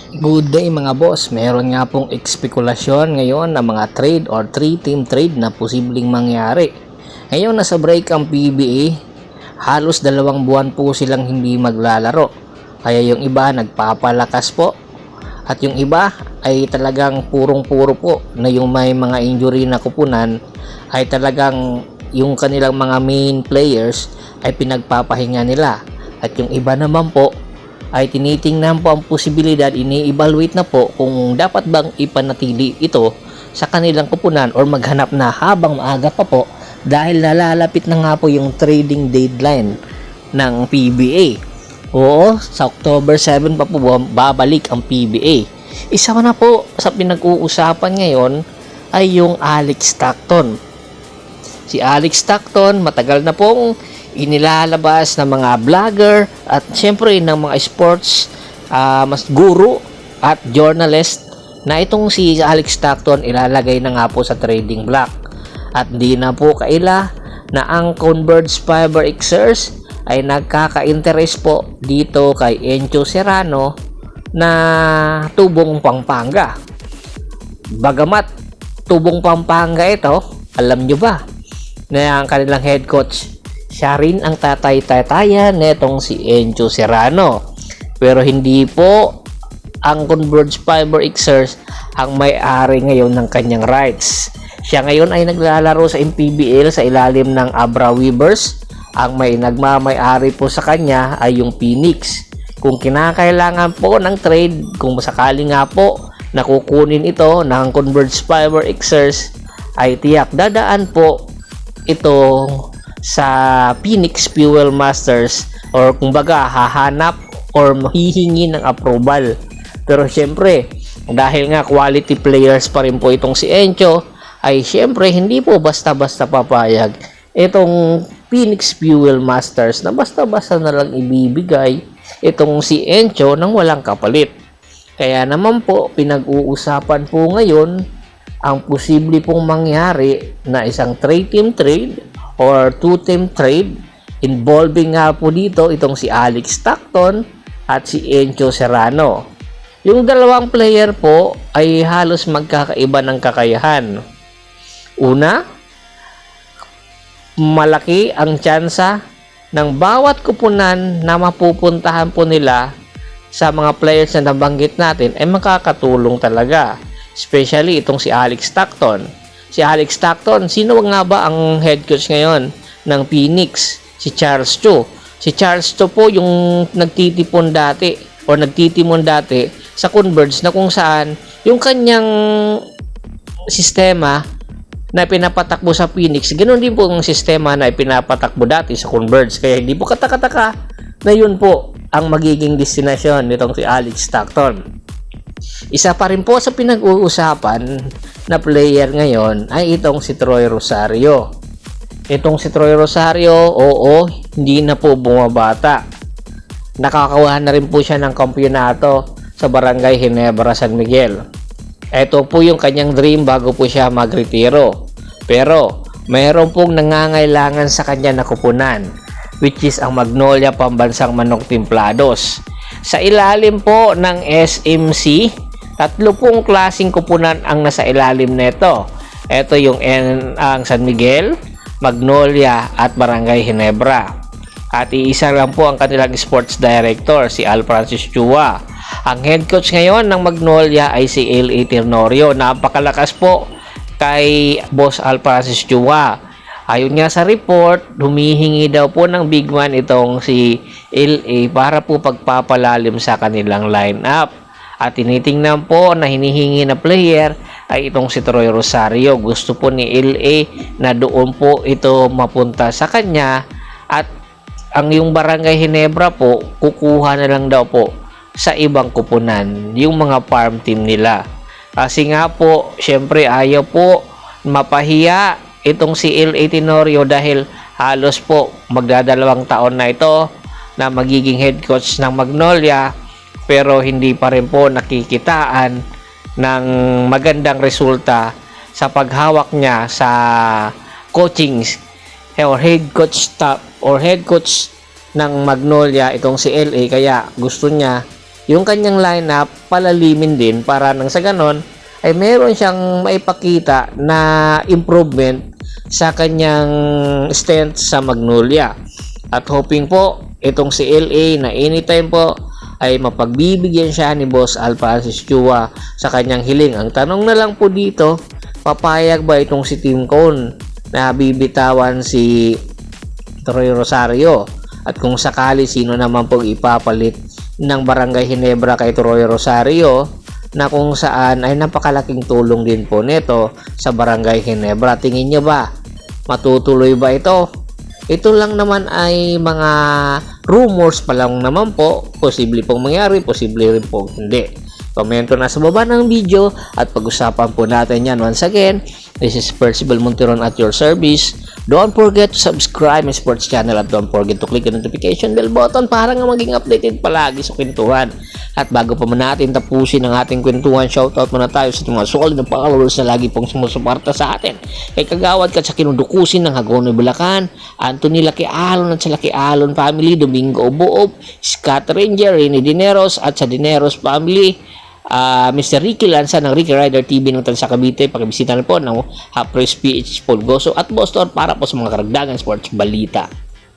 Good day mga boss, meron nga pong ekspekulasyon ngayon na mga trade or 3-team trade na posibleng mangyari. Ngayon nasa break ang PBA, halos 2 buwan po silang hindi maglalaro. Kaya yung iba nagpapalakas po at yung iba ay talagang purong-puro po na yung may mga injury na kupunan ay talagang yung kanilang mga main players ay pinagpapahinga nila. At yung iba naman po ay tinitingnan po ang posibilidad, ini-evaluate na po kung dapat bang ipanatili ito sa kanilang kupunan or maghanap na habang maaga pa po dahil nalalapit na nga po yung trading deadline ng PBA. Oo, sa October 7 pa po babalik ang PBA. Isa na po sa pinag-uusapan ngayon ay yung Alex Stockton. Si Alex Stockton matagal na pong inilalabas ng mga vlogger at syempre ng mga sports mas guru at journalist na itong si Alex Stockton ilalagay na nga po sa trading block. At di na po kaila na ang Converge Fiber Xers ay nagkaka-interest po dito kay Encho Serrano na tubong Pampanga. Bagamat tubong Pampanga ito, alam nyo ba na ang kanilang head coach siya rin ang tatay-tatayan netong si Encho Serrano. Pero hindi po ang Converge Fiber Xers ang may-ari ngayon ng kanyang rights. Siya ngayon ay naglalaro sa MPBL sa ilalim ng Abra Weavers. Ang may nagmamay-ari po sa kanya ay yung Phoenix. Kung kinakailangan po ng trade, kung sakali nga po nakukunin ito ng Converge Fiber Xers, ay tiyak dadaan po ito sa Phoenix Fuel Masters or kumbaga hahanap or hihingi ng approval. Pero syempre dahil nga quality players pa rin po itong si Encho, ay syempre hindi po basta-basta papayag itong Phoenix Fuel Masters na basta-basta na lang ibibigay itong si Encho nang walang kapalit. Kaya naman po pinag-uusapan po ngayon ang posible pong mangyari na isang 3-team trade or 2-team trade involving nga po dito itong si Alex Stockton at si Encho Serrano. Yung dalawang player po ay halos magkakaiba ng kakayahan. Una, malaki ang tsansa ng bawat kupunan na mapupuntahan po nila sa mga players na nabanggit natin ay makakatulong talaga. Especially itong si Alex Stockton. Si Alex Stockton, sino nga ba ang head coach ngayon ng Phoenix? Si Charles Chu. Si Charles Chu po yung nagtitimon dati sa Converge na kung saan yung kanyang sistema na pinapatakbo sa Phoenix, ganoon din po ang sistema na pinapatakbo dati sa Converge. Kaya hindi po kataka-taka na yun po ang magiging destinasyon nitong si Alex Stockton. Isa pa rin po sa pinag-uusapan na player ngayon ay itong si Troy Rosario. Itong si Troy Rosario, oo, hindi na po bumabata. Nakakakuha na rin po siya ng kampyonato sa Barangay Ginebra, San Miguel. Ito po yung kanyang dream bago po siya magretiro. Pero mayroon pong nangangailangan sa kanya na kupunan, which is ang Magnolia Pambansang Manok Timplados. Sa ilalim po ng SMC, 3 pong klaseng kupunan ang nasa ilalim nito. Ito yung ang San Miguel, Magnolia at Barangay Ginebra. At iisa lang po ang kanilang sports director, si Al Francis Chua. Ang head coach ngayon ng Magnolia ay si L.A. Tenorio. Napakalakas po kay Boss Al Francis Chua. Ayon nga sa report, humihingi daw po ng big man itong si LA para po pagpapalalim sa kanilang lineup. At tinitingnan po na hinihingi na player ay itong si Troy Rosario. Gusto po ni LA na doon po ito mapunta sa kanya at ang yung Barangay Ginebra po kukuha na lang daw po sa ibang kupunan, yung mga farm team nila. Kasi nga po, syempre ayaw po mapahiya itong si L.A. Tenorio dahil halos po magdadalawang taon na ito na magiging head coach ng Magnolia pero hindi pa rin po nakikitaan ng magandang resulta sa paghawak niya sa coaching or head coach staff or head coach ng Magnolia itong si LA. Kaya gusto niya yung kanyang lineup palalimin din para nang sa ganon ay meron siyang maipakita na improvement sa kanyang stint sa Magnolia. At hoping po itong si LA na anytime po ay mapagbibigyan siya ni Boss Al Francis Chua sa kanyang hiling. Ang tanong na lang po dito, papayag ba itong si Tim Cone na bibitawan si Troy Rosario? At kung sakali, sino naman pong ipapalit ng Barangay Ginebra kay Troy Rosario, na kung saan ay napakalaking tulong din po nito sa Barangay Ginebra? Tingin nyo ba matutuloy ba ito? Ito lang naman ay mga rumors pa lang naman po. Posible pong mangyari, posible rin po hindi. Komento na sa baba ng video at pag-usapan po natin yan. Once again, this is Percival Monteron at your service. Don't forget to subscribe my sports channel at don't forget to click the notification bell button para nga maging updated palagi sa kwentuhan. At bago pa man natin tapusin ang ating kwentuhan, shoutout muna tayo sa mga solid na followers na lagi pong sumusuporta sa atin. Kay Kagawad ka sa kinudukusin ng Hagonoy Bulacan, Anthony Laki Alon at sa Laki Alon family, Domingo Obuob, Scott Ranger, Rene Dineros at sa Dineros family, Mr. Ricky Lanza ng Ricky Rider TV ng Tansa Cavite. Pakibisita na po ng Half Price PH Polgoso at Boston para po sa mga karagdagan sports balita.